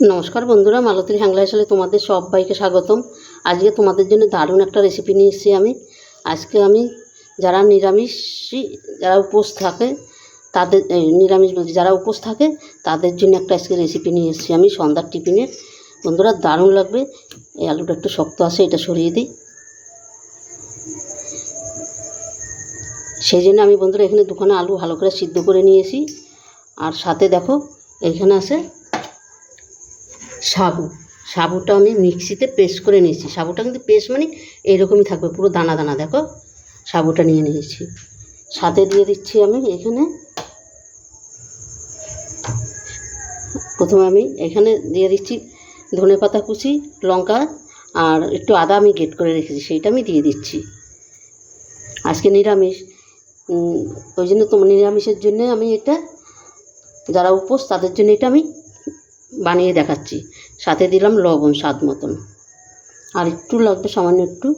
নমস্কার বন্ধুরা, মালতীর হ্যাংলা হেসেলে তোমাদের সবাইকে স্বাগতম। আজকে তোমাদের জন্য দারুণ একটা রেসিপি নিয়ে এসেছি আজকে আমি যারা নিরামিষই যারা উপোস থাকে তাদের নিরামিষ বলছি যারা উপোস থাকে তাদের জন্য একটা আজকে রেসিপি নিয়ে এসেছি আমি সন্ধ্যার টিফিনের। বন্ধুরা দারুণ লাগবে। এই আলুটা একটু শক্ত আছে, এটা সরিয়ে দিই। সেই জন্য আমি বন্ধুরা এখানে দুখানা আলু ভালো করে সিদ্ধ করে নিয়েছি। আর সাথে দেখো এখানে আছে সাবুটা আমি মিক্সিতে পেস্ট করে নিয়েছি। সাবুটা কিন্তু পেস্ট মানে এইরকমই থাকবে, পুরো দানা দানা। দেখো সাবুটা নিয়ে নিয়েছি। সাথে দিয়ে দিচ্ছি আমি এখানে, প্রথমে আমি এখানে দিয়ে দিচ্ছি ধনেপাতা কুচি, লঙ্কা আর একটু আদা আমি গ্রেট করে রেখেছি, সেইটা আমি দিয়ে দিচ্ছি। আজকে নিরামিষ, ওই জন্য তোমার নিরামিষের জন্য আমি এটা, যারা উপোস তাদের জন্য এটা আমি বানিয়ে দেখাচ্ছি। সাথে দিলাম লবণ স্বাদ মতন, আর একটু লাগবে সামান্য একটু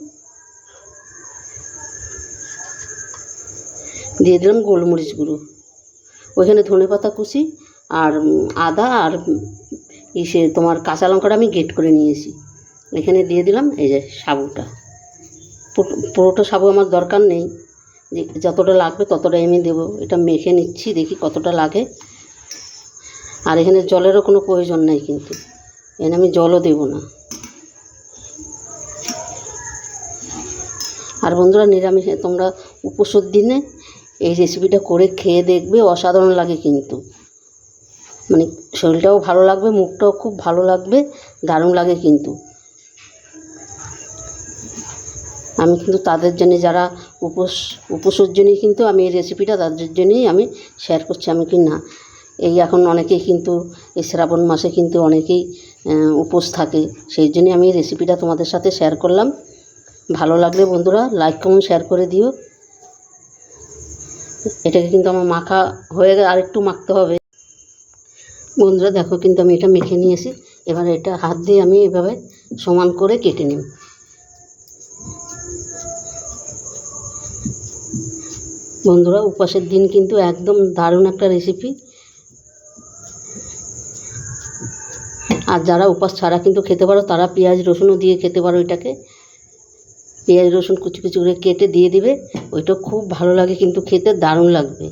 দিয়ে দিলাম গোলমরিচ গুঁড়ো। ওইখানে ধনেপাতা কুচি আর আদা আর তোমার কাঁচা লঙ্কাটা আমি গ্রেট করে নিয়েছি, এখানে দিয়ে দিলাম। এই যে সাবুটা, পুরোটা সাবু আমার দরকার নেই, যে যতটা লাগবে ততটাই আমি দেবো। এটা মেখে নিচ্ছি, দেখি কতটা লাগে। আর এখানে জলেরও কোনো প্রয়োজন নেই, কিন্তু এখানে আমি জলও দেব না। আর বন্ধুরা নিরামিষ তোমরা উপোসের দিনে এই রেসিপিটা করে খেয়ে দেখবে, অসাধারণ লাগে কিন্তু, মানে শরীরটাও ভালো লাগবে, মুখটাও খুব ভালো লাগবে, দারুণ লাগে কিন্তু। আমি কিন্তু তাদের জন্য যারা উপোসের জন্যই কিন্তু আমি এই রেসিপিটা তাদের জন্যই আমি শেয়ার করছি। আমি কি না, এই এখন অনেকেই কিন্তু এই শ্রাবণ মাসে কিন্তু অনেকেই উপোস থাকে, সেই জন্যই আমি এই রেসিপিটা তোমাদের সাথে শেয়ার করলাম। ভালো লাগলে বন্ধুরা লাইক কমেন্ট শেয়ার করে দিও। এটাকে কিন্তু আমার মাখা হয়ে গেলে আরেকটু মাখতে হবে। বন্ধুরা দেখো কিন্তু আমি এটা মেখে নিয়েছি। এবার এটা হাত দিয়ে আমি এভাবে সমান করে কেটে নিই। বন্ধুরা উপবাসের দিন কিন্তু একদম দারুণ একটা রেসিপি। আর যারা উপবাস ছাড়া কিন্তু খেতে পারো, তারা পেঁয়াজ রসুনও দিয়ে খেতে পারো। এটাকে পেঁয়াজ রসুন কুচি কুচি করে কেটে দিয়ে দিবে, ওইটা খুব ভালো লাগে কিন্তু খেতে, দারুণ লাগবে।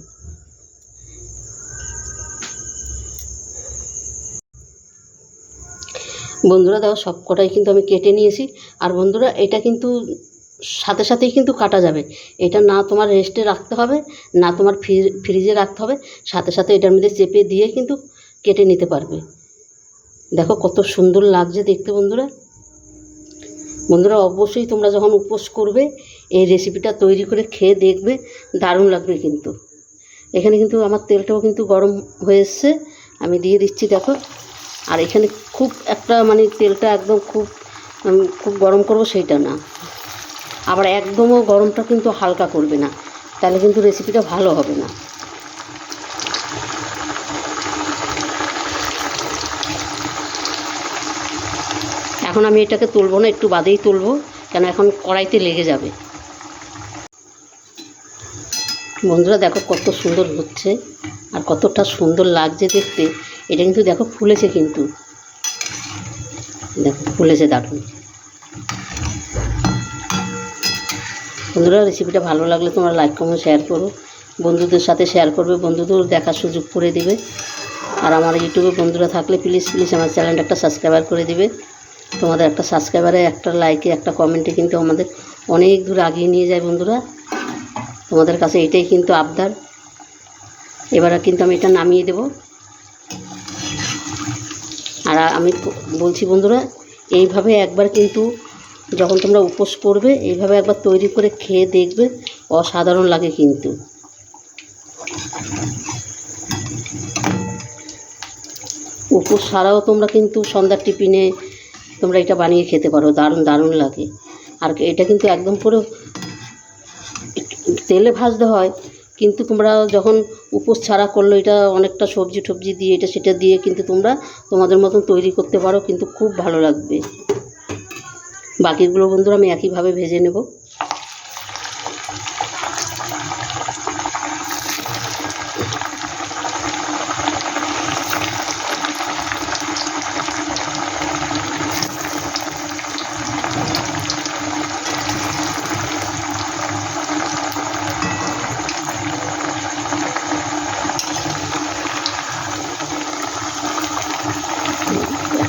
বন্ধুরা দেখো সব কটাই কিন্তু আমি কেটে নিয়েছি। আর বন্ধুরা এটা কিন্তু সাথে সাথেই কিন্তু কাটা যাবে, এটা না তোমার রেস্টে রাখতে হবে, না তোমার ফ্রিজে রাখতে হবে, সাথে সাথে এটার মধ্যে চেপে দিয়ে কিন্তু কেটে নিতে পারবে। দেখো কত সুন্দর লাগছে দেখতে। বন্ধুরা অবশ্যই তোমরা যখন উপোস করবে এই রেসিপিটা তৈরি করে খেয়ে দেখবে, দারুণ লাগবে কিন্তু। এখানে কিন্তু আমার তেলটাও কিন্তু গরম হয়ে এসছে, আমি দিয়ে দিচ্ছি দেখো। আর এখানে খুব একটা মানে তেলটা একদম খুব গরম করব সেইটা না, আবার একদমও গরমটা কিন্তু হালকা করবে না, তাহলে কিন্তু রেসিপিটা ভালো হবে না। এখন আমি এটাকে তুলবো না, একটু বাদেই তুলবো, কেন এখন কড়াইতে লেগে যাবে। বন্ধুরা দেখো কত সুন্দর হচ্ছে আর কতটা সুন্দর লাগছে দেখতে। এটা কিন্তু দেখো ফুলেছে, কিন্তু দেখো ফুলেছে দারুণ। বন্ধুরা রেসিপিটা ভালো লাগলে তোমরা লাইক কমেন্ট শেয়ার করো, বন্ধুদের সাথে শেয়ার করবে, বন্ধুদের দেখার সুযোগ করে দিবে। আর আমার ইউটিউবে বন্ধুরা থাকলে প্লিজ আমার চ্যানেলটা একটা সাবস্ক্রাইবার করে দিবে। তোমাদের একটা সাবস্ক্রাইবারে, একটা লাইকে, একটা কমেন্টে কিন্তু আমাদের অনেক দূর আগিয়ে নিয়ে যায় বন্ধুরা। তোমাদের কাছে এটাই কিন্তু আবদার। এবার কিন্তু আমি এটা নামিয়ে দেব। আর আমি বলছি বন্ধুরা, এইভাবে একবার কিন্তু যখন তোমরা উপোস করবে এইভাবে একবার তৈরি করে খেয়ে দেখবে, অসাধারণ লাগে কিন্তু। উপোস ছাড়াও তোমরা কিন্তু সন্ধ্যার টিফিনে তোমরা এটা বানিয়ে খেতে পারো, দারুণ দারুণ লাগে। আর এটা কিন্তু একদম পুরো তেলে ভাজতে হয়, কিন্তু তোমরা যখন উপোস ছাড়া করলো এটা অনেকটা সবজি টবজি দিয়ে এটা সেটা দিয়ে কিন্তু তোমরা তোমাদের মতন তৈরি করতে পারো, কিন্তু খুব ভালো লাগবে। বাকিগুলো বন্ধুরা আমি একইভাবে ভেজে নেব।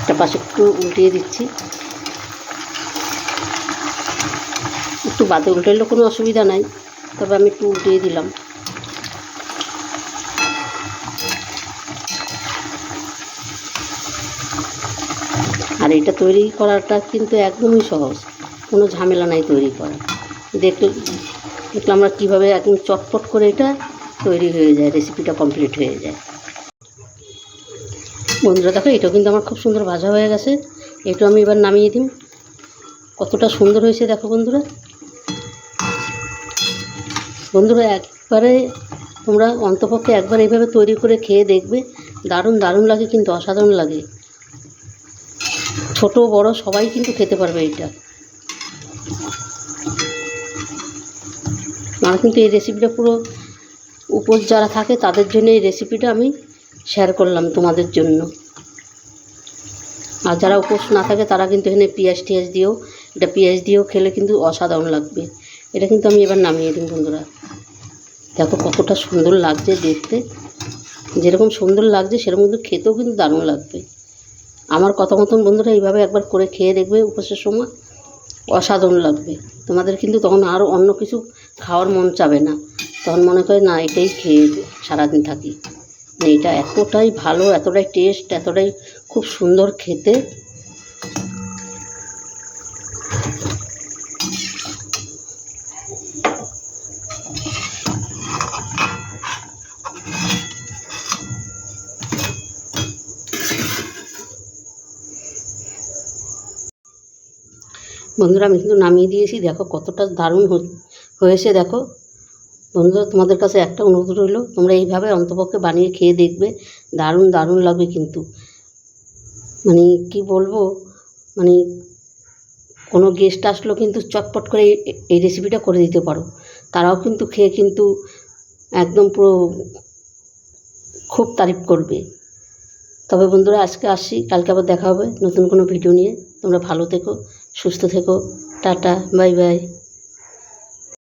একটা পাশে একটু উল্টিয়ে দিচ্ছি, একটু বাদে উল্টাইলেও কোনো অসুবিধা নাই, তবে আমি একটু উল্টিয়ে দিলাম। আর এটা তৈরি করাটা কিন্তু একদমই সহজ, কোনো ঝামেলা নাই তৈরি করা। দেখলাম আমরা কীভাবে একদম চটপট করে এটা তৈরি হয়ে যায়, রেসিপিটা কমপ্লিট হয়ে যায়। বন্ধুরা দেখো, এটাও কিন্তু আমার খুব সুন্দর ভাজা হয়ে গেছে। এটাও আমি এবার নামিয়ে দিই। কতটা সুন্দর হয়েছে দেখো বন্ধুরা। বন্ধুরা একবারে তোমরা অন্তপক্ষে একবার এইভাবে তৈরি করে খেয়ে দেখবে, দারুণ দারুণ লাগে, কিন্তু অসাধারণ লাগে। ছোট বড় সবাই কিন্তু খেতে পারবে এটা। আমার কিন্তু এই রেসিপিটা পুরো উপোস যারা থাকে তাদের জন্য এই রেসিপিটা আমি শেয়ার করলাম তোমাদের জন্য। আর যারা উপোস না থাকে তারা কিন্তু এখানে পেঁয়াজ দিয়েও খেলে কিন্তু অসাধারণ লাগবে। এটা কিন্তু আমি এবার নামিয়ে দিই। বন্ধুরা দেখো কতটা সুন্দর লাগছে দেখতে, যেরকম সুন্দর লাগছে সেরকম কিন্তু খেতেও কিন্তু দারুণ লাগবে। আমার কথা মতন বন্ধুরা এইভাবে একবার করে খেয়ে দেখবে উপোসের সময়, অসাধারণ লাগবে। তোমাদের কিন্তু তখন আরও অন্য কিছু খাওয়ার মন চাবে না, তখন মনে করে না এটাই খেয়ে সারাদিন থাকি। এটা এতটাই ভালো, এতটাই টেস্ট, এতটাই খুব সুন্দর খেতে। বন্ধুরা আমি কিন্তু নামিয়ে দিয়েছি, দেখো কতটা দারুণ হয়েছে। দেখো বন্ধুরা তোমাদের কাছে একটা অনুরোধ রইল, তোমরা এইভাবে অন্তপক্ষে বানিয়ে খেয়ে দেখবে, দারুণ দারুণ লাগবে কিন্তু। মানে কি বলবো, মানে কোনো গেস্ট আসলেও কিন্তু চটপট করে এই রেসিপিটা করে দিতে পারো, তারাও কিন্তু খেয়ে কিন্তু একদম পুরো খুব তারিফ করবে। তবে বন্ধুরা আজকে আসি, কালকে আবার দেখা হবে নতুন কোনো ভিডিও নিয়ে। তোমরা ভালো থেকো, সুস্থ থেকো, টাটা, বাই বাই।